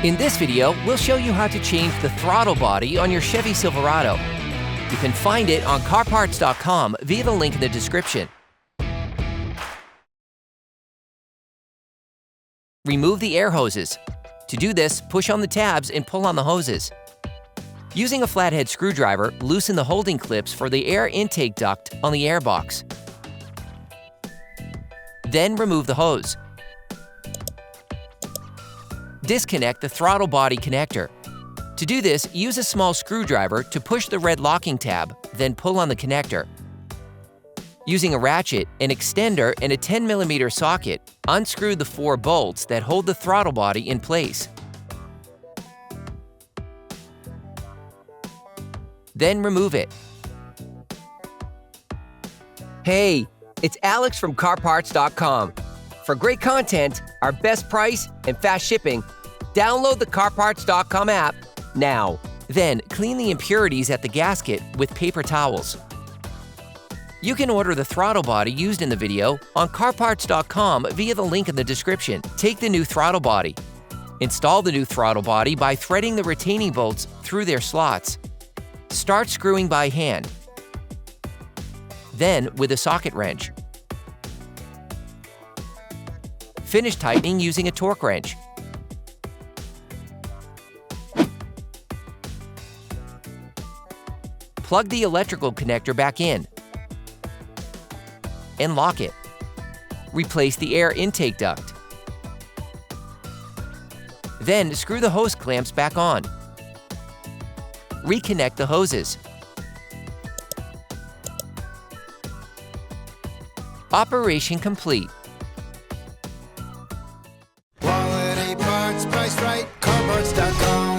In this video, we'll show you how to change the throttle body on your Chevy Silverado. You can find it on CarParts.com via the link in the description. Remove the air hoses. To do this, push on the tabs and pull on the hoses. Using a flathead screwdriver, loosen the holding clips for the air intake duct on the airbox. Then remove the hose. Disconnect the throttle body connector. To do this, use a small screwdriver to push the red locking tab, then pull on the connector. Using a ratchet, an extender, and a 10mm socket, unscrew the 4 bolts that hold the throttle body in place. Then remove it. Hey, it's Alex from CarParts.com. For great content, our best price, and fast shipping, download the CarParts.com app now. Then clean the impurities at the gasket with paper towels. You can order the throttle body used in the video on CarParts.com via the link in the description. Take the new throttle body. Install the new throttle body by threading the retaining bolts through their slots. Start screwing by hand. Then with a socket wrench. Finish tightening using a torque wrench. Plug the electrical connector back in and lock it. Replace the air intake duct. Then screw the hose clamps back on. Reconnect the hoses. Operation complete. Quality parts, priced right, CarParts.com.